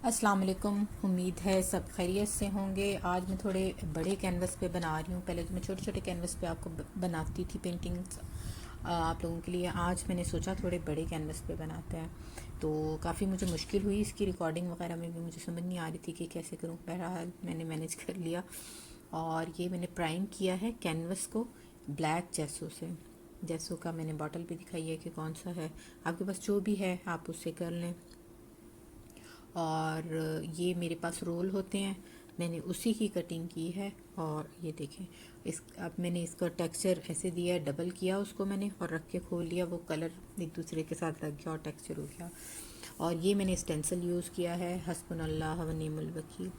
السلام علیکم، امید ہے سب خیریت سے ہوں گے۔ آج میں تھوڑے بڑے کینوس پہ بنا رہی ہوں۔ پہلے تو میں چھوٹے چھوٹے کینوس پہ آپ کو بناتی تھی پینٹنگس آپ لوگوں کے لیے۔ آج میں نے سوچا تھوڑے بڑے کینوس پہ بناتے ہیں، تو کافی مجھے مشکل ہوئی اس کی ریکارڈنگ وغیرہ میں بھی، مجھے سمجھ نہیں آ رہی تھی کہ کیسے کروں۔ بہرحال میں نے مینیج کر لیا، اور یہ میں نے پرائم کیا ہے کینوس کو بلیک جیسو سے۔ جیسو کا میں نے باٹل بھی دکھائی ہے کہ کون سا ہے، آپ کے پاس جو بھی ہے آپ اس سے کر لیں۔ اور یہ میرے پاس رول ہوتے ہیں، میں نے اسی کی کٹنگ کی ہے۔ اور یہ دیکھیں، اب میں نے اس کا ٹیکسچر ایسے دیا ہے، ڈبل کیا اس کو میں نے، اور رکھ کے کھول لیا، وہ کلر ایک دوسرے کے ساتھ لگ گیا اور ٹیکسچر ہو گیا۔ اور یہ میں نے اسٹینسل یوز کیا ہے، حسبنا اللہ و نعم الوکیل۔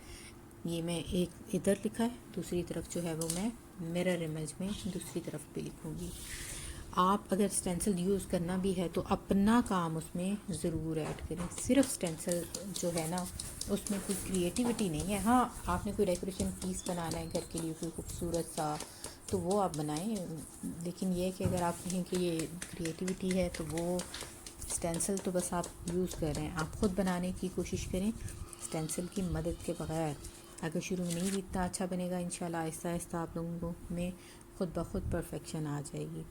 یہ میں ایک ادھر لکھا ہے، دوسری طرف جو ہے وہ میں مرر امیج میں دوسری طرف پہ لکھوں گی۔ آپ اگر اسٹینسل یوز کرنا بھی ہے تو اپنا کام اس میں ضرور ایڈ کریں۔ صرف اسٹینسل جو ہے نا، اس میں کوئی کریٹیوٹی نہیں ہے۔ ہاں، آپ نے کوئی ڈیکوریشن پیس بنانا ہے گھر کے لیے کوئی خوبصورت سا، تو وہ آپ بنائیں، لیکن یہ کہ اگر آپ کہیں کہ یہ کریٹیوٹی ہے تو وہ اسٹینسل تو بس آپ یوز کر رہے ہیں۔ آپ خود بنانے کی کوشش کریں اسٹینسل کی مدد کے بغیر۔ اگر شروع میں نہیں بھی اتنا اچھا بنے گا، انشاءاللہ آہستہ آہستہ آپ لوگوں کو میں خود بخود پرفیکشن آ جائے گی۔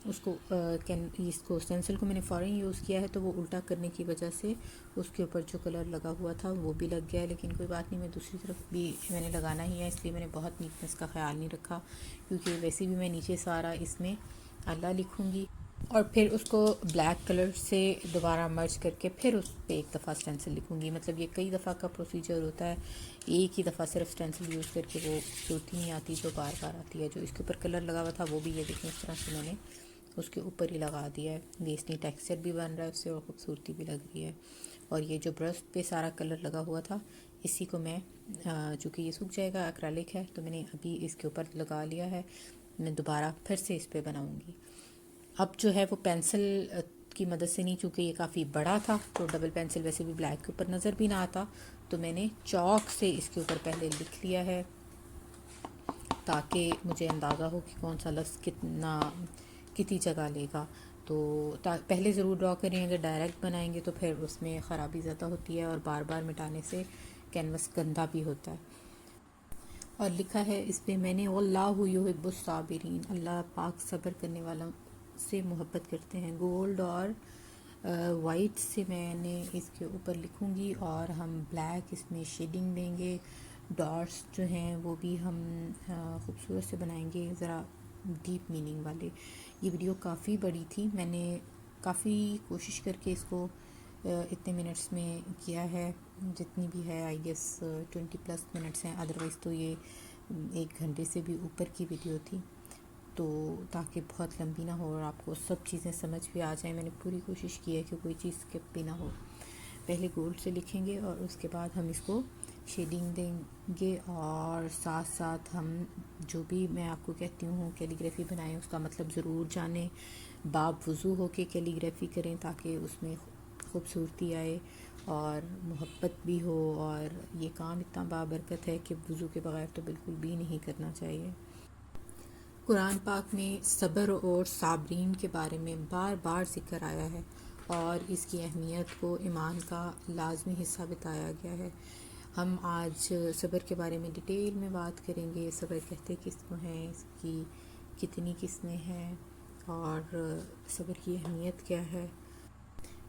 اس کو اسٹینسل کو میں نے فوراً یوز کیا ہے، تو وہ الٹا کرنے کی وجہ سے اس کے اوپر جو کلر لگا ہوا تھا وہ بھی لگ گیا ہے، لیکن کوئی بات نہیں، میں دوسری طرف بھی میں نے لگانا ہی ہے، اس لیے میں نے بہت نیٹنس کا خیال نہیں رکھا، کیونکہ ویسے بھی میں نیچے سارا اس میں اللہ لکھوں گی، اور پھر اس کو بلیک کلر سے دوبارہ مرج کر کے پھر اس پہ ایک دفعہ اسٹینسل لکھوں گی۔ مطلب یہ کئی دفعہ کا پروسیجر ہوتا ہے، ایک ہی دفعہ صرف اسٹینسل یوز کر کے وہ صورت نہیں آتی جو بار بار آتی ہے۔ جو اس کے اوپر کلر لگا ہوا تھا وہ بھی یہ دیکھیں اس طرح سے میں نے اس کے اوپر ہی لگا دیا ہے، ویسٹ ٹیکسچر بھی بن رہا ہے اس سے، اور خوبصورتی بھی لگ رہی ہے۔ اور یہ جو برش پہ سارا کلر لگا ہوا تھا، اسی کو میں چونکہ یہ سوکھ جائے گا، ایکریلک ہے، تو میں نے ابھی اس کے اوپر لگا لیا ہے، میں دوبارہ پھر سے اس پہ بناؤں گی۔ اب جو ہے وہ پینسل کی مدد سے نہیں، چونکہ یہ کافی بڑا تھا تو ڈبل پینسل ویسے بھی بلیک کے اوپر نظر بھی نہ آتا، تو میں نے چاک سے اس کے اوپر پہلے لکھ لیا ہے، تاکہ مجھے اندازہ ہو کہ کون سا لفظ کتنی جگہ لے گا۔ تو پہلے ضرور ڈرا کریں، اگر ڈائریکٹ بنائیں گے تو پھر اس میں خرابی زیادہ ہوتی ہے، اور بار بار مٹانے سے کینوس گندا بھی ہوتا ہے۔ اور لکھا ہے اس پہ میں نے واللہ یحب الصابرین، اللہ پاک صبر کرنے والوں سے محبت کرتے ہیں۔ گولڈ اور وائٹ سے میں نے اس کے اوپر لکھوں گی، اور ہم بلیک اس میں شیڈنگ دیں گے، ڈاٹس جو ہیں وہ بھی ہم خوبصورت سے بنائیں گے، ذرا ڈیپ میننگ والے۔ یہ ویڈیو کافی بڑی تھی، میں نے کافی کوشش کر کے اس کو اتنے منٹس میں کیا ہے، جتنی بھی ہے آئی گیس 20+ منٹس ہیں، ادروائز تو یہ 1 گھنٹے سے بھی اوپر کی ویڈیو تھی، تو تاکہ بہت لمبی نہ ہو اور آپ کو سب چیزیں سمجھ بھی آ جائیں۔ میں نے پوری کوشش کی ہے کہ کوئی چیز اسکپ بھی نہ ہو۔ پہلے گولڈ سے لکھیں گے، اور اس کے بعد ہم اس کو شیڈنگ دیں گے، اور ساتھ ساتھ ہم جو بھی میں آپ کو کہتی ہوں کیلیگرافی بنائیں، اس کا مطلب ضرور جانیں، باب وضو ہو کے کیلیگرافی کریں تاکہ اس میں خوبصورتی آئے اور محبت بھی ہو، اور یہ کام اتنا بابرکت ہے کہ وضو کے بغیر تو بالکل بھی نہیں کرنا چاہیے۔ قرآن پاک میں صبر اور صابرین کے بارے میں بار بار ذکر آیا ہے، اور اس کی اہمیت کو ایمان کا لازمی حصہ بتایا گیا ہے۔ ہم آج صبر کے بارے میں ڈیٹیل میں بات کریں گے، صبر کہتے کس کو ہیں، اس کی کتنی قسمیں ہیں، اور صبر کی اہمیت کیا ہے۔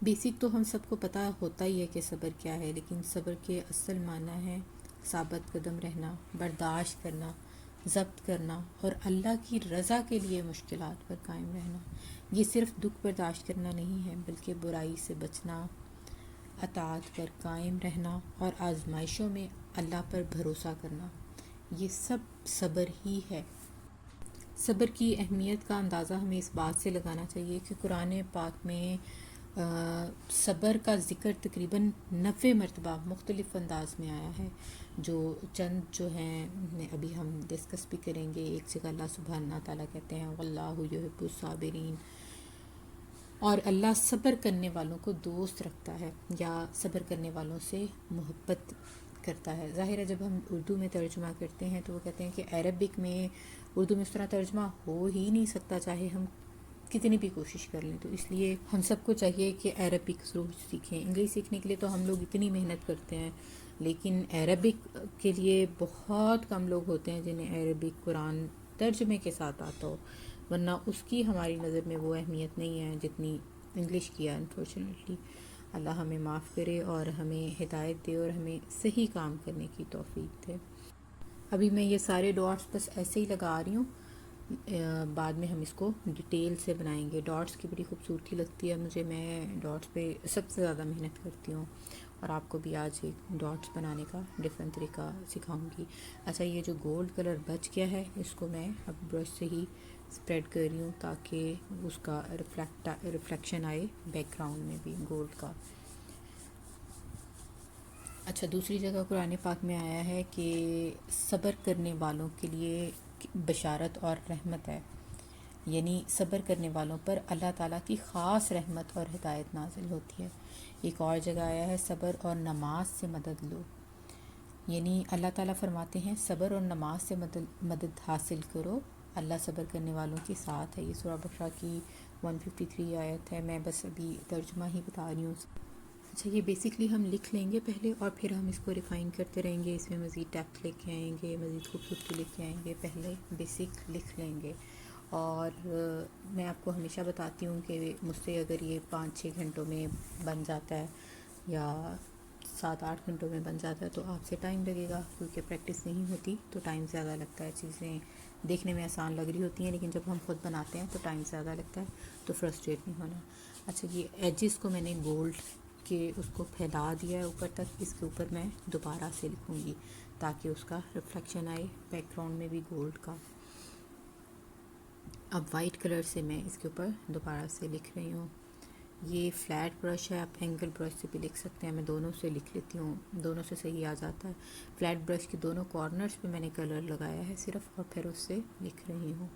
بیسک تو ہم سب کو پتہ ہوتا ہی ہے کہ صبر کیا ہے، لیکن صبر کے اصل معنی ہے ثابت قدم رہنا، برداشت کرنا، ضبط کرنا، اور اللہ کی رضا کے لیے مشکلات پر قائم رہنا۔ یہ صرف دکھ برداشت کرنا نہیں ہے، بلکہ برائی سے بچنا، اطاعت پر قائم رہنا، اور آزمائشوں میں اللہ پر بھروسہ کرنا، یہ سب صبر ہی ہے۔ صبر کی اہمیت کا اندازہ ہمیں اس بات سے لگانا چاہیے کہ قرآن پاک میں صبر کا ذکر تقریباً 90 مرتبہ مختلف انداز میں آیا ہے، جو چند جو ہیں ابھی ہم ڈسکس بھی کریں گے۔ ایک جگہ اللہ سبحانہ تعالیٰ کہتے ہیں واللہ یحب الصابرین، اور اللہ صبر کرنے والوں کو دوست رکھتا ہے، یا صبر کرنے والوں سے محبت کرتا ہے۔ ظاہر ہے جب ہم اردو میں ترجمہ کرتے ہیں تو وہ کہتے ہیں کہ عربک میں، اردو میں اس طرح ترجمہ ہو ہی نہیں سکتا، چاہے ہم کتنی بھی کوشش کر لیں. تو اس لیے ہم سب کو چاہیے کہ عربک ضرور سیکھیں. انگلش سیکھنے کے لیے تو ہم لوگ اتنی محنت کرتے ہیں، لیکن عربک کے لیے بہت کم لوگ ہوتے ہیں جنہیں عربک قرآن ترجمے کے ساتھ آتا ہو، ورنہ اس کی ہماری نظر میں وہ اہمیت نہیں ہے جتنی انگلش کی ہے انفارچونیٹلی. اللہ ہمیں معاف کرے اور ہمیں ہدایت دے اور ہمیں صحیح کام کرنے کی توفیق دے. ابھی میں یہ سارے ڈاٹس بس ایسے ہی لگا رہی ہوں، بعد میں ہم اس کو ڈیٹیل سے بنائیں گے. ڈاٹس کی بڑی خوبصورتی لگتی ہے مجھے، میں ڈاٹس پہ سب سے زیادہ محنت کرتی ہوں، اور آپ کو بھی آج ایک ڈاٹس بنانے کا ڈفرینٹ طریقہ سکھاؤں گی. اچھا، یہ جو گولڈ کلر بچ گیا ہے اس کو میں اب برش سے ہی اسپریڈ کر رہی ہوں تاکہ اس کا ریفلیکشن آئے بیک گراؤنڈ میں بھی گولڈ کا. اچھا، دوسری جگہ قرآن پاک میں آیا ہے کہ صبر کرنے والوں کے لیے بشارت اور رحمت ہے، یعنی صبر کرنے والوں پر اللہ تعالیٰ کی خاص رحمت اور ہدایت نازل ہوتی ہے. ایک اور جگہ آیا ہے صبر اور نماز سے مدد لو، یعنی اللہ تعالیٰ فرماتے ہیں صبر اور نماز سے مدد حاصل کرو، اللہ صبر کرنے والوں کے ساتھ ہے. یہ سورہ بقرہ کی 153 آیت ہے. میں بس ابھی ترجمہ ہی بتا رہی ہوں. اچھا، یہ بیسکلی ہم لکھ لیں گے پہلے اور پھر ہم اس کو ریفائن کرتے رہیں گے، اس میں مزید ڈیپتھ لکھ کے آئیں گے، مزید خوبصورتی لکھ کے آئیں گے. پہلے بیسک لکھ لیں گے. اور میں آپ کو ہمیشہ بتاتی ہوں کہ مجھ سے اگر یہ 5-6 گھنٹوں میں بن جاتا ہے یا 7-8 گھنٹوں میں بن جاتا ہے تو آپ سے ٹائم لگے گا، کیونکہ پریکٹس نہیں ہوتی تو ٹائم زیادہ لگتا ہے. چیزیں دیکھنے میں آسان لگ رہی ہوتی ہیں لیکن جب ہم خود بناتے ہیں تو ٹائم زیادہ لگتا ہے، تو فرسٹریٹ نہیں ہونا. اچھا، یہ ایجز کو میں نے گولڈ کے اس کو پھیلا دیا ہے اوپر تک. اس کے اوپر میں دوبارہ سے لکھوں گی تاکہ اس کا ریفلیکشن آئے بیک گراؤنڈ میں بھی گولڈ کا. اب وائٹ کلر سے میں اس کے اوپر دوبارہ سے لکھ رہی ہوں. یہ فلیٹ برش ہے، آپ اینگل برش سے بھی لکھ سکتے ہیں. میں دونوں سے لکھ لیتی ہوں، دونوں سے صحیح آ جاتا ہے. فلیٹ برش کے دونوں کارنرز پہ میں نے کلر لگایا ہے صرف، اور پھر اس سے لکھ رہی ہوں.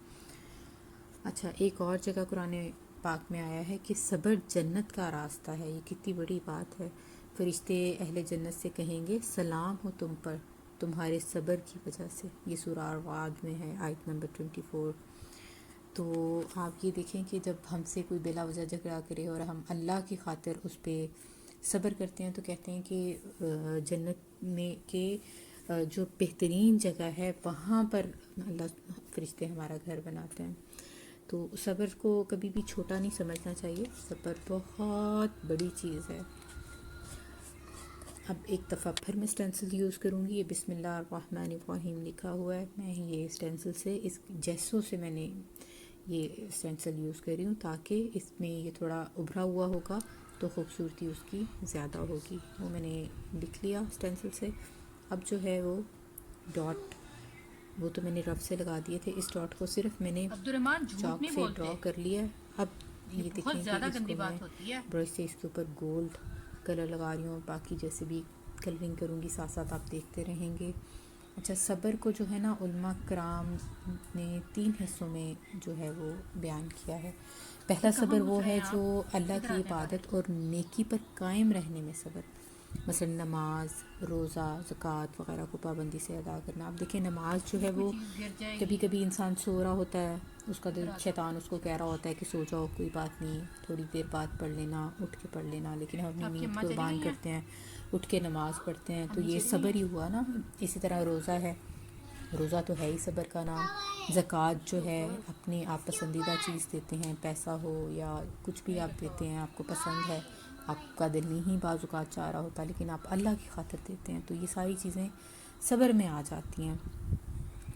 اچھا، ایک اور جگہ قرآن پاک میں آیا ہے کہ صبر جنت کا راستہ ہے. یہ کتنی بڑی بات ہے. فرشتے اہل جنت سے کہیں گے سلام ہو تم پر تمہارے صبر کی وجہ سے. یہ سورہ اعراف میں ہے، آیت نمبر 24. تو آپ یہ دیکھیں کہ جب ہم سے کوئی بلا وجہ جھگڑا کرے اور ہم اللہ کی خاطر اس پہ صبر کرتے ہیں تو کہتے ہیں کہ جنت میں کے جو بہترین جگہ ہے وہاں پر اللہ فرشتے ہمارا گھر بناتے ہیں. تو صبر کو کبھی بھی چھوٹا نہیں سمجھنا چاہیے، صبر بہت بڑی چیز ہے. اب ایک دفعہ پھر میں اسٹینسل یوز کروں گی. یہ بسم اللہ الرحمن الرحیم لکھا ہوا ہے. میں یہ اسٹینسل سے اس جیسوں سے میں نے یہ اسٹینسل یوز کر رہی ہوں تاکہ اس میں یہ تھوڑا ابھرا ہوا ہوگا تو خوبصورتی اس کی زیادہ ہوگی. وہ میں نے لکھ لیا اسٹینسل سے. اب جو ہے وہ ڈاٹ، وہ تو میں نے رف سے لگا دیے تھے، اس ڈاٹ کو صرف میں نے چاک سے ڈرا کر لیا. اب یہ دیکھیں کہ اس کو میں برش سے اس کے اوپر گولڈ کلر لگا رہی ہوں. باقی جیسے بھی کلرنگ کروں گی ساتھ ساتھ آپ دیکھتے رہیں گے. اچھا، صبر کو جو ہے نا علماء کرام نے 3 حصوں میں جو ہے وہ بیان کیا ہے. پہلا صبر وہ ہے جو اللہ کی عبادت اور نیکی پر قائم رہنے میں صبر، مثلا نماز، روزہ، زکوٰۃ وغیرہ کو پابندی سے ادا کرنا. آپ دیکھیں نماز جو ہے وہ کبھی کبھی انسان سو رہا ہوتا ہے، اس کا دل شیطان اس کو کہہ رہا ہوتا ہے کہ سو جاؤ کوئی بات نہیں، تھوڑی دیر بعد پڑھ لینا، اٹھ کے پڑھ لینا، لیکن ہم اپنی نیند قربان کرتے ہیں، اٹھ کے نماز پڑھتے ہیں. تو یہ صبر ہی ہوا نا. اسی طرح روزہ ہے، روزہ تو ہے ہی صبر کا نام. زکوٰۃ جو ہے اپنی آپ پسندیدہ چیز دیتے ہیں، پیسہ ہو یا کچھ بھی آپ دیتے ہیں، آپ کو پسند ہے، آپ کا دل نہیں بعض اوقات چاہ رہا ہوتا لیکن آپ اللہ کی خاطر دیتے ہیں، تو یہ ساری چیزیں صبر میں آ جاتی ہیں.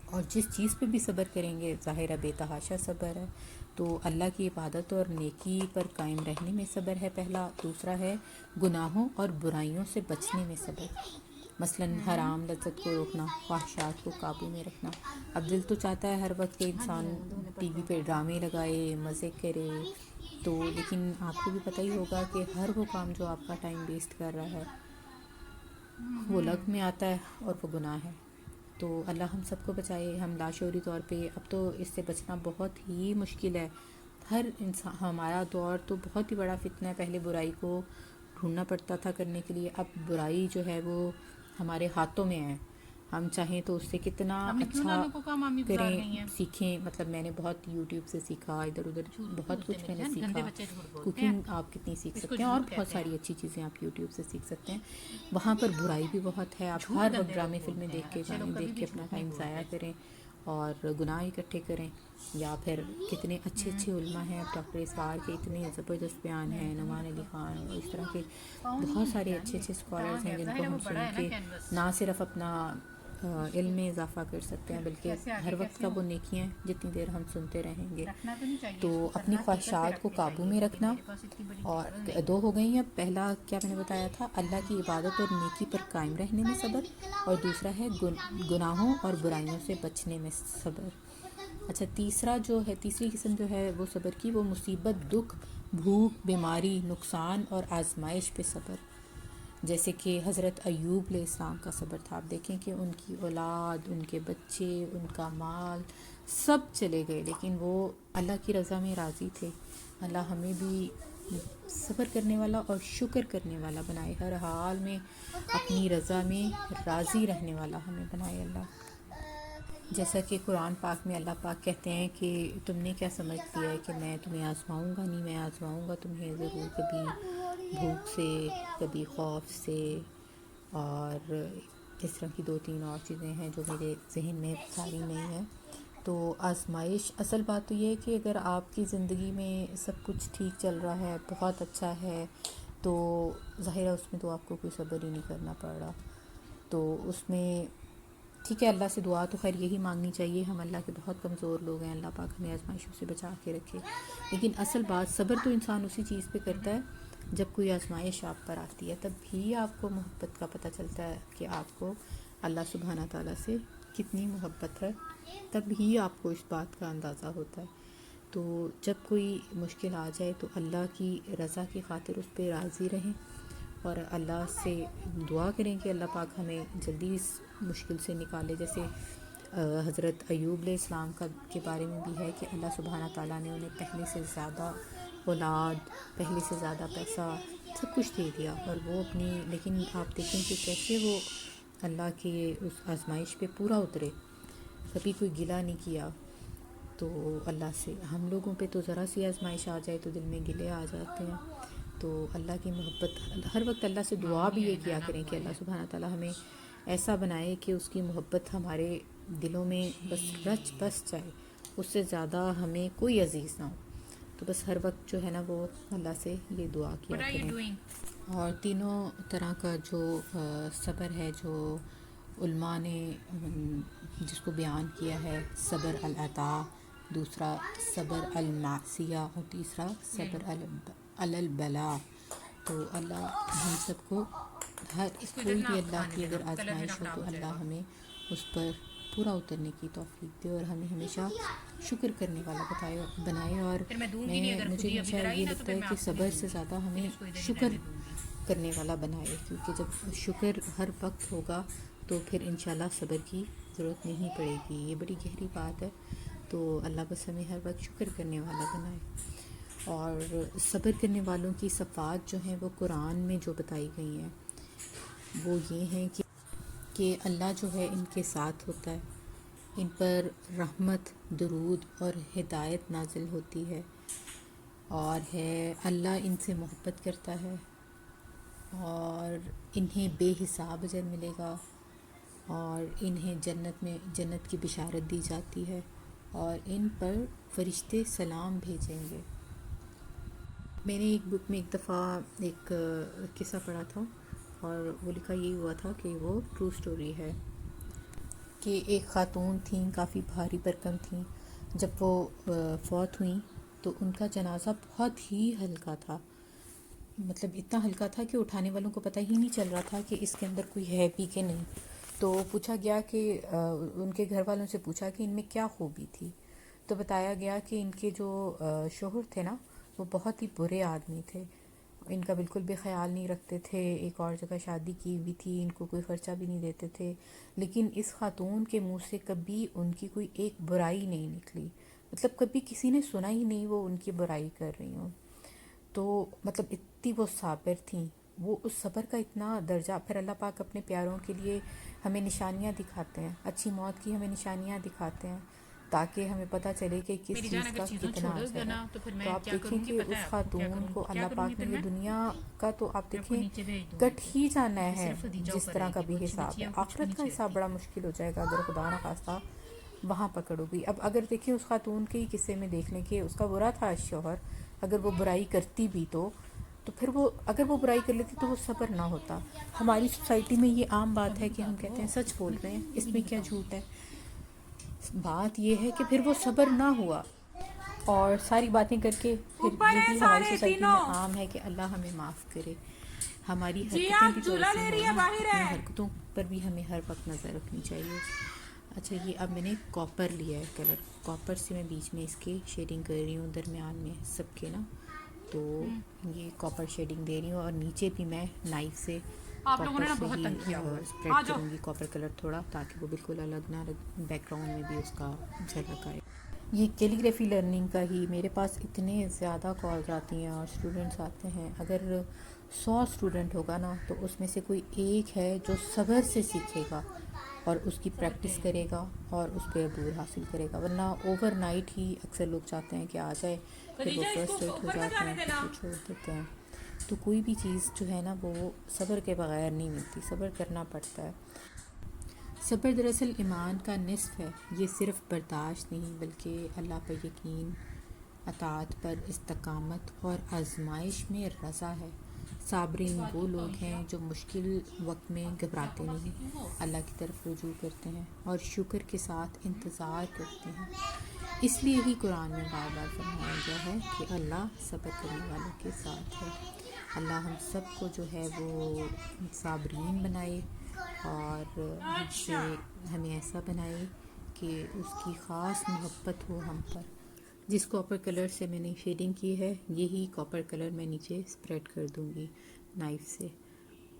اور جس چیز پہ بھی صبر کریں گے ظاہر بے تحاشا صبر ہے. تو اللہ کی عبادت اور نیکی پر قائم رہنے میں صبر ہے پہلا. دوسرا ہے گناہوں اور برائیوں سے بچنے میں صبر، مثلا حرام لذت کو روکنا، خواہشات کو قابو میں رکھنا. اب دل تو چاہتا ہے ہر وقت کہ انسان ٹی وی پہ ڈرامے لگائے، مزے کرے، تو لیکن آپ کو بھی پتہ ہی ہوگا کہ ہر وہ کام جو آپ کا ٹائم ویسٹ کر رہا ہے وہ لغو میں آتا ہے اور وہ گناہ ہے. تو اللہ ہم سب کو بچائے. ہم لاشعوری طور پہ اب تو اس سے بچنا بہت ہی مشکل ہے. ہر انسان، ہمارا دور تو بہت ہی بڑا فتنہ ہے. پہلے برائی کو ڈھونڈنا پڑتا تھا کرنے کے لیے، اب برائی جو ہے وہ ہمارے ہاتھوں میں ہے. ہم چاہیں تو اس سے کتنا اچھا کریں سیکھیں. مطلب میں نے بہت یوٹیوب سے سیکھا, ادھر ادھر بہت کچھ میں نے سیکھا. کوکنگ آپ کتنی سیکھ سکتے ہیں, اور بہت ساری اچھی چیزیں آپ یوٹیوب سے سیکھ سکتے ہیں. وہاں پر برائی بھی بہت ہے. آپ ہر وقت ڈرامے فلمیں دیکھ کے گانے دیکھ کے اپنا ٹائم ضائع کریں اور گناہ اکٹھے کریں. یا پھر کتنے اچھے اچھے علماء ہیں, اب ڈاکٹر اسرار کے اتنے زبردست بیان ہیں, نعمان علی خان اور اس طرح کے بہت سارے اچھے اچھے اسکالرز ہیں جن کو ہم سن کے نہ صرف اپنا علم میں اضافہ کر سکتے ہیں بلکہ ہر وقت کا وہ نیکیاں جتنی دیر ہم سنتے رہیں گے. تو اپنی خواہشات کو قابو میں رکھنا, اور دو ہو گئی ہیں. پہلا کیا میں نے بتایا تھا, اللہ کی عبادت اور نیکی پر قائم رہنے میں صبر, اور دوسرا ہے گناہوں اور برائیوں سے بچنے میں صبر. اچھا, تیسرا جو ہے, تیسری قسم جو ہے وہ صبر کی, وہ مصیبت, دکھ, بھوک, بیماری, نقصان اور آزمائش پہ صبر. جیسے کہ حضرت ایوب علیہ السلام کا صبر تھا. آپ دیکھیں کہ ان کی اولاد, ان کے بچے, ان کا مال سب چلے گئے, لیکن وہ اللہ کی رضا میں راضی تھے. اللہ ہمیں بھی صبر کرنے والا اور شکر کرنے والا بنائے, ہر حال میں اپنی رضا میں راضی رہنے والا ہمیں بنائے اللہ. جیسا کہ قرآن پاک میں اللہ پاک کہتے ہیں کہ تم نے کیا سمجھ لیا ہے کہ میں تمہیں آزماؤں گا. نہیں, میں آزماؤں گا تمہیں ضرور, کبھی بھوک سے, کبھی خوف سے, اور اس طرح کی 2-3 اور چیزیں ہیں جو میرے ذہن میں ساری نہیں ہیں. تو آزمائش, اصل بات تو یہ ہے کہ اگر آپ کی زندگی میں سب کچھ ٹھیک چل رہا ہے, بہت اچھا ہے, تو ظاہر ہے اس میں تو آپ کو کوئی صبر ہی نہیں کرنا پڑ رہا. تو اس میں ٹھیک ہے, اللہ سے دعا تو خیر یہی مانگنی چاہیے. ہم اللہ کے بہت کمزور لوگ ہیں, اللہ پاک ہمیں آزمائشوں سے بچا کے رکھے. لیکن اصل بات, صبر تو انسان اسی چیز پہ کرتا ہے جب کوئی آزمائش آپ پر آتی ہے, تب بھی آپ کو محبت کا پتہ چلتا ہے کہ آپ کو اللہ سبحانہ تعالیٰ سے کتنی محبت ہے, تب ہی آپ کو اس بات کا اندازہ ہوتا ہے. تو جب کوئی مشکل آ جائے تو اللہ کی رضا کی خاطر اس پہ راضی رہیں, اور اللہ سے دعا کریں کہ اللہ پاک ہمیں جلدی اس مشکل سے نکالے. جیسے حضرت ایوب علیہ السلام کے بارے میں بھی ہے کہ اللہ سبحانہ تعالیٰ نے انہیں پہلے سے زیادہ اولاد, پہلے سے زیادہ پیسہ, سب کچھ دے دیا, اور وہ اپنی, لیکن آپ دیکھیں کہ کیسے وہ اللہ کے اس آزمائش پہ پورا اترے, کبھی کوئی گلہ نہیں کیا. تو اللہ سے, ہم لوگوں پہ تو ذرا سی آزمائش آ جائے تو دل میں گلے آ جاتے ہیں. تو اللہ کی محبت, ہر وقت اللہ سے دعا بھی یہ کیا کریں کہ اللہ سبحانہ تعالیٰ ہمیں ایسا بنائے کہ اس کی محبت ہمارے دلوں میں بس رچ بس جائے, اس سے زیادہ ہمیں کوئی عزیز نہ ہو. تو بس ہر وقت جو ہے نا وہ اللہ سے یہ دعا کیا کریں. اور تینوں طرح کا جو صبر ہے, جو علماء نے جس کو بیان کیا ہے, صبر العطا, دوسرا صبر المعصیہ, اور تیسرا صبر علی البلاء. تو اللہ ہم سب کو, ہر کوئی بھی اللہ کی اگر آزمائش ہو تو اللہ ہمیں اس پر پورا اترنے کی توفیق دے, اور ہمیں ہمیشہ شکر کرنے والا بنائے. اور مجھے ہمیشہ یہ لگتا ہے کہ صبر سے زیادہ ہمیں شکر کرنے والا بنائے, کیونکہ جب شکر ہر وقت ہوگا تو پھر انشاءاللہ صبر کی ضرورت نہیں پڑے گی. یہ بڑی گہری بات ہے. تو اللہ بس ہمیں ہر وقت شکر کرنے والا بنائے. اور صبر کرنے والوں کی صفات جو ہیں وہ قرآن میں جو بتائی گئی ہیں وہ یہ ہیں کہ اللہ جو ہے ان کے ساتھ ہوتا ہے, ان پر رحمت, درود اور ہدایت نازل ہوتی ہے, اور ہے اللہ ان سے محبت کرتا ہے, اور انہیں بے حساب اجر ملے گا, اور انہیں جنت کی بشارت دی جاتی ہے, اور ان پر فرشتے سلام بھیجیں گے. میں نے ایک بک میں ایک دفعہ ایک قصہ پڑھا تھا, اور وہ لکھا یہی ہوا تھا کہ وہ ٹرو سٹوری ہے, کہ ایک خاتون تھیں, کافی بھاری بھرکم تھیں. جب وہ فوت ہوئیں تو ان کا جنازہ بہت ہی ہلکا تھا, مطلب اتنا ہلکا تھا کہ اٹھانے والوں کو پتہ ہی نہیں چل رہا تھا کہ اس کے اندر کوئی ہے بھی کہ نہیں. تو پوچھا گیا کہ ان کے گھر والوں سے پوچھا کہ ان میں کیا خوبی تھی, تو بتایا گیا کہ ان کے جو شوہر تھے نا وہ بہت ہی برے آدمی تھے, ان کا بالکل بھی خیال نہیں رکھتے تھے, ایک اور جگہ شادی کی ہوئی تھی, ان کو کوئی خرچہ بھی نہیں دیتے تھے, لیکن اس خاتون کے منہ سے کبھی ان کی کوئی ایک برائی نہیں نکلی, مطلب کبھی کسی نے سنا ہی نہیں وہ ان کی برائی کر رہی ہوں. تو مطلب اتنی وہ صابر تھیں, وہ اس صبر کا اتنا درجہ. پھر اللہ پاک اپنے پیاروں کے لیے ہمیں نشانیاں دکھاتے ہیں, اچھی موت کی ہمیں نشانیاں دکھاتے ہیں تاکہ ہمیں پتہ چلے کہ کس چیز کا کتنا اثر ہے. تو آپ دیکھیں کہ اس خاتون کو اللہ پاک نے یہ دنیا کا تو آپ دیکھیں کٹ ہی جانا ہے جس طرح کا بھی حساب ہے. آخرت کا حساب بڑا مشکل ہو جائے گا اگر خدا نہ خواستہ وہاں پکڑو گئی. اب اگر دیکھیں اس خاتون کے ہی قصے میں دیکھ لیں کہ اس کا برا تھا شوہر, اگر وہ برائی کرتی بھی تو پھر وہ اگر وہ برائی کر لیتی تو وہ صبر نہ ہوتا. ہماری سوسائٹی میں یہ عام بات ہے کہ ہم کہتے ہیں سچ بول رہے ہیں, اس میں کیا جھوٹ ہے. بات یہ ہے کہ پھر وہ صبر نہ ہوا اور ساری باتیں کر کے پھر یہی ہماری سوسائٹی میں عام ہے کہ اللہ ہمیں معاف کرے. ہماری حرکتیں بھی تو ایسی ہیں نا, اپنی حرکتوں پر بھی ہمیں ہر وقت نظر رکھنی چاہیے. اچھا یہ اب میں نے کاپر لیا ہے کلر, کاپر سے میں بیچ میں اس کے شیڈنگ کر رہی ہوں, درمیان میں سب کے نا, تو یہ کاپر شیڈنگ دے رہی ہوں اور نیچے بھی میں نائف سے کاپر سے ہی اسپریڈ کروں گی کاپر کلر تھوڑا, تاکہ وہ بالکل الگ نہ بیک گراؤنڈ میں بھی اس کا جھلک آئے. یہ کیلیگرافی لرننگ کا ہی میرے پاس اتنے زیادہ کالز آتی ہیں اور اسٹوڈنٹس آتے ہیں. اگر 100 اسٹوڈنٹ ہوگا نا تو اس میں سے کوئی ایک ہے جو صبر سے سیکھے گا اور اس کی پریکٹس کرے گا اور اس پہ عبور حاصل کرے گا, ورنہ اوور نائٹ ہی اکثر لوگ چاہتے ہیں کہ آ جائے, پھر وہ فرسٹریٹ ہو جاتے ہیں, پھر وہ چھوڑ دیتے ہیں. تو کوئی بھی چیز جو ہے نا وہ صبر کے بغیر نہیں ملتی, صبر کرنا پڑتا ہے. صبر دراصل ایمان کا نصف ہے. یہ صرف برداشت نہیں بلکہ اللہ پر یقین, اطاعت پر استقامت اور آزمائش میں رضا ہے. صابرین وہ لوگ ہیں جو مشکل وقت میں گھبراتے نہیں, اللہ کی طرف رجوع کرتے ہیں اور شکر کے ساتھ انتظار کرتے ہیں. اس لیے ہی قرآن میں بار بار فرمایا گیا ہے کہ اللہ صبر کرنے والوں کے ساتھ ہے. اللہ ہم سب کو جو ہے وہ صابرین بنائے اور ہمیں ایسا بنائے کہ اس کی خاص محبت ہو ہم پر. جس کاپر کلر سے میں نے شیڈنگ کی ہے یہی کاپر کلر میں نیچے اسپریڈ کر دوں گی نائف سے,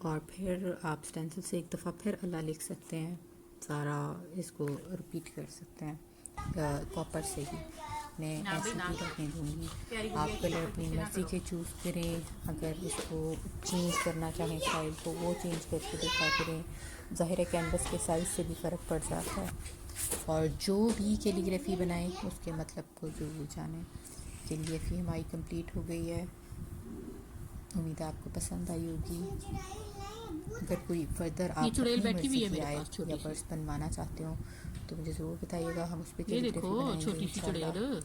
اور پھر آپ اسٹینسل سے ایک دفعہ پھر اللہ لکھ سکتے ہیں, سارا اس کو رپیٹ کر سکتے ہیں کاپر سے ہی. میں ایسے ہی رکھنے دوں گی. آپ کلر اپنی مرضی کے چوز کریں, اگر اس کو چینج کرنا چاہیں اسٹائل کو وہ چینج کر کے دکھا کریں. ظاہر ہے کینوس کے سائز سے بھی فرق پڑ جاتا ہے, اور جو بھی کیلیگرافی بنائیں اس کے مطلب کو ضرور جانیں. کیلیگرافی ہماری کمپلیٹ ہو گئی ہے, امید ہے آپ کو پسند آئی ہوگی. اگر کوئی فردر آپ اپنی مرضی کی آئے یا برس بنوانا چاہتے ہوں تو مجھے ضرور بتائیے گا, ہم اس پہ کیلیگرافی بنائیں گے انشاءاللہ.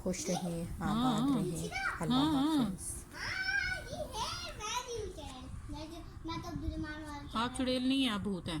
خوش رہیں, آباد رہیں, اللہ حافظ. آپ چڑیل نہیں ہیں, آپ بھوت ہیں.